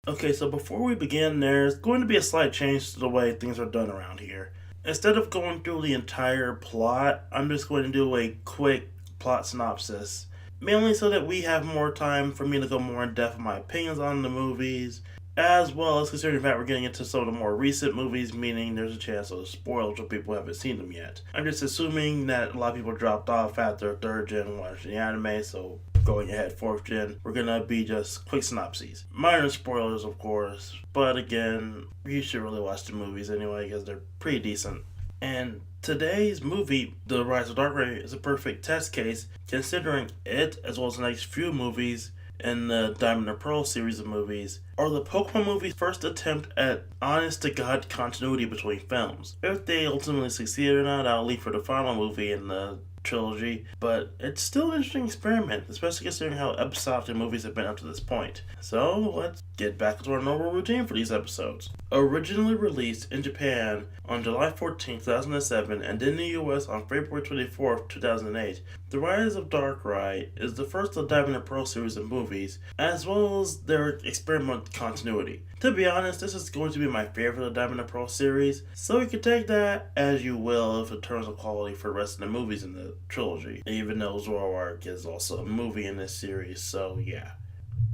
Okay, so before we begin, there's going to be a slight change to the way things are done around here. Instead of going through the entire plot, I'm just going to do a quick plot synopsis. Mainly so that we have more time for me to go more in depth with my opinions on the movies, as well as considering the fact we're getting into some of the more recent movies, meaning there's a chance of spoilers for people who haven't seen them yet. I'm just assuming that a lot of people dropped off after third gen watching the anime, so going ahead fourth gen, we're gonna be just quick synopses. Minor spoilers, of course, but again, you should really watch the movies anyway because they're pretty decent. And today's movie, The Rise of Darkrai, is a perfect test case considering it, as well as the next few movies in the Diamond and Pearl series of movies, are the Pokemon movies' first attempt at honest to God continuity between films. If they ultimately succeed or not, I'll leave for the final movie in the trilogy, but it's still an interesting experiment, especially considering how episodic the movies have been up to this point. So let's get back to our normal routine for these episodes. Originally released in Japan on July 14, 2007, and in the US on February 24, 2008, The Rise of Darkrai is the first of the Diamond and Pearl series of movies, as well as their experiment with continuity. To be honest, this is going to be my favorite of the Diamond and Pearl series, so you can take that as you will in terms of quality for the rest of the movies in the trilogy, even though Zoroark is also a movie in this series, so yeah.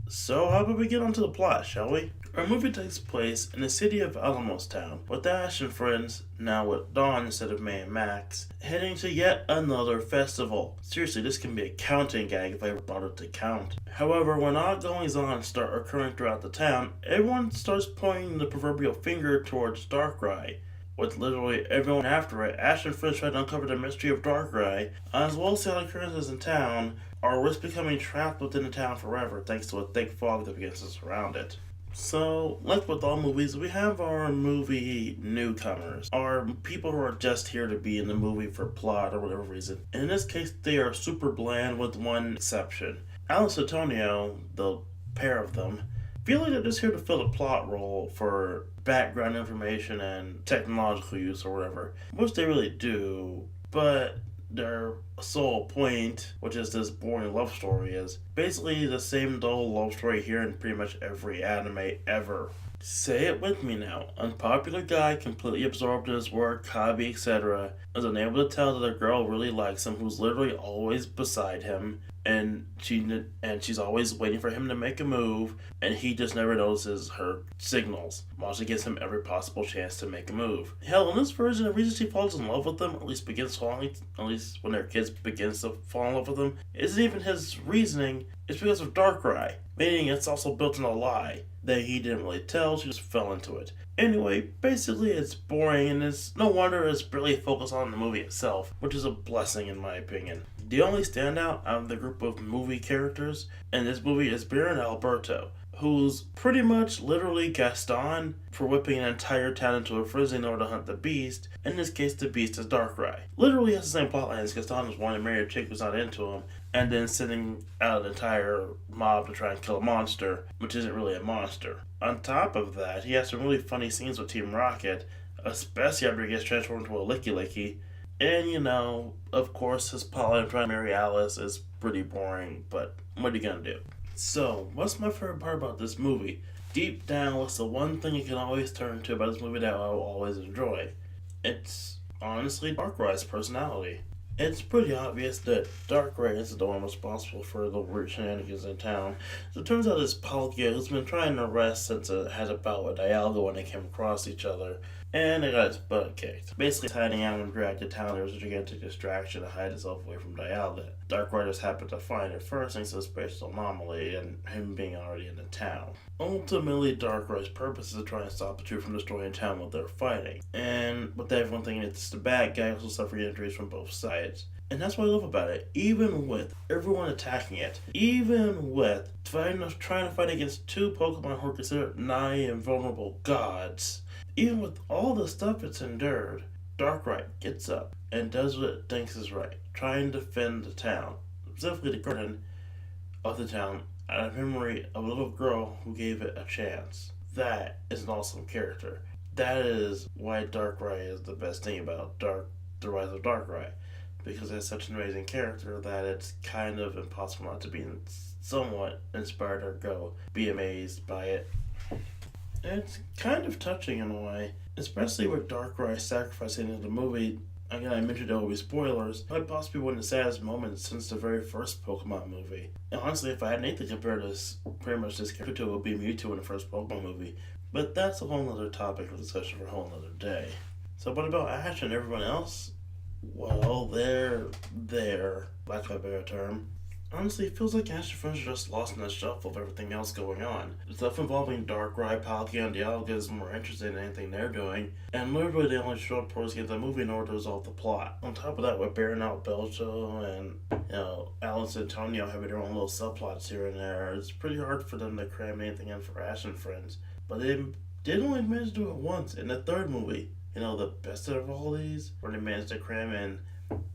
So how about we get on to the plot, shall we? Our movie takes place in the city of Alamos Town, with Ash and friends, now with Dawn instead of May and Max, heading to yet another festival. Seriously, this can be a counting gag if I ever brought it to count. However, when odd goings on start occurring throughout the town, everyone starts pointing the proverbial finger towards Darkrai. With literally everyone after it, Ash and friends try to uncover the mystery of Darkrai, as well as the occurrences in town, or risk becoming trapped within the town forever thanks to a thick fog that begins to surround it. So, like with all movies, we have our movie newcomers, our people who are just here to be in the movie for plot or whatever reason. In this case, they are super bland with one exception. Alice and Antonio, the pair of them, feel like they're just here to fill a plot role for background information and technological use or whatever, which they really do, but their sole point, which is this boring love story, is basically the same dull love story here in pretty much every anime ever. Say it with me now. Unpopular guy, completely absorbed in his work, hobby, etc., is unable to tell that a girl really likes him who's literally always beside him, and she's always waiting for him to make a move, and he just never notices her signals, while she gives him every possible chance to make a move. Hell, in this version, the reason she falls in love with him, at least when their kids begins to fall in love with him, isn't even his reasoning, it's because of Darkrai, meaning it's also built in a lie that he didn't really tell, she just fell into it. Anyway, basically it's boring, and it's no wonder it's barely focused on the movie itself, which is a blessing in my opinion. The only standout out of the group of movie characters in this movie is Baron Alberto, who's pretty much literally Gaston for whipping an entire town into a frenzy in order to hunt the beast. In this case, the beast is Darkrai. Literally has the same plotline as Gaston was wanting to marry a chick who's not into him, and then sending out an entire mob to try and kill a monster, which isn't really a monster. On top of that, he has some really funny scenes with Team Rocket, especially after he gets transformed into a Licky Licky. And of course, his plotline trying to marry Alice is pretty boring, but what are you gonna do? So, what's my favorite part about this movie? Deep down, what's the one thing you can always turn to about this movie that I will always enjoy? It's honestly Darkrai's personality. It's pretty obvious that Darkrai is the one responsible for the weird shenanigans in town. So it turns out it's Palkia who's been trying to arrest since it had a bout with Dialga when they came across each other, and they got his butt kicked. Basically, hiding out and dragged to town, there was a gigantic distraction to hide himself away from Dialga. Darkrai just happened to find it first thanks to the spatial anomaly and him being already in the town. Ultimately, Darkrai's purpose is to try and stop the two from destroying town while they're fighting. And with everyone thinking it's the bad guy, also suffering injuries from both sides. And that's what I love about it. Even with everyone attacking it, even with trying to fight against two Pokemon who are considered nigh invulnerable gods, even with all the stuff it's endured, Darkrai gets up and does what it thinks is right, trying to defend the town, specifically the garden of the town, out of memory of a little girl who gave it a chance. That is an awesome character. That is why Darkrai is the best thing about The Rise of Darkrai, because it's such an amazing character that it's kind of impossible not to be somewhat inspired or be amazed by it. It's kind of touching in a way, especially with Darkrai sacrificing in the movie. Again, I mentioned there will be spoilers. Might possibly one of the saddest moments since the very first Pokemon movie. And honestly, if I had anything to compare this, pretty much this character to, it would be Mewtwo in the first Pokemon movie. But that's a whole other topic of discussion for a whole other day. So, what about Ash and everyone else? Well, they're there, lack of a better term. Honestly, it feels like Ash and friends are just lost in the shuffle of everything else going on. The stuff involving Darkrai, Palkia, and Dialga is more interesting than anything they're doing, and literally they only show up towards the end of the movie in order to resolve the plot. On top of that, with bearing out Belcho and, Alice and Antonio having their own little subplots here and there, it's pretty hard for them to cram anything in for Ash and friends. But they did only manage to do it once in the third movie. The best of all these, where they managed to cram in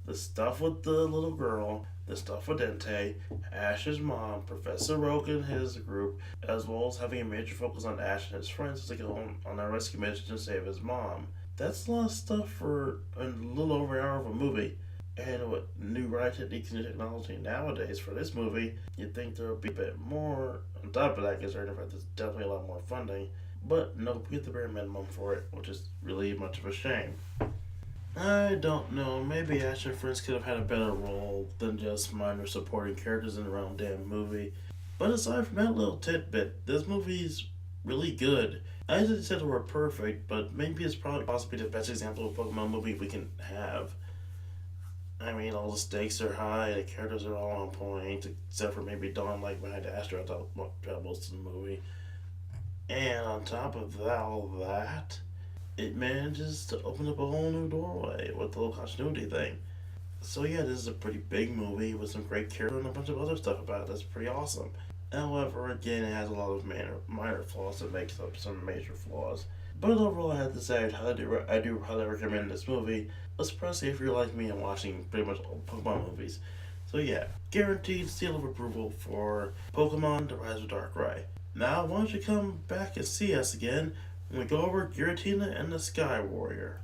the stuff with the little girl, the stuff with Dente, Ash's mom, Professor Oak and his group, as well as having a major focus on Ash and his friends to go on a rescue mission to save his mom. That's a lot of stuff for a little over an hour of a movie. And with new writing techniques and technology nowadays for this movie, you'd think there would be a bit more. On top of that, because there's definitely a lot more funding. But nope, we get the bare minimum for it, which is really much of a shame. I don't know. Maybe Ash and friends could have had a better role than just minor supporting characters in their own damn movie. But aside from that little tidbit, this movie's really good. I didn't say they were perfect, but maybe it's probably possibly the best example of a Pokemon movie we can have. I mean, all the stakes are high, the characters are all on point, except for maybe Dawn, like behind Astro, throughout most of the movie. And on top of all that, it manages to open up a whole new doorway with the whole continuity thing. So yeah, this is a pretty big movie with some great character and a bunch of other stuff about it that's pretty awesome. However, again, it has a lot of minor flaws that makes up some major flaws. But overall, I have to say I do highly recommend this movie, especially if you're like me and watching pretty much all Pokemon movies. So yeah, guaranteed seal of approval for Pokemon The Rise of Darkrai. Now, why don't you come back and see us again when we go over Giratina and the Sky Warrior.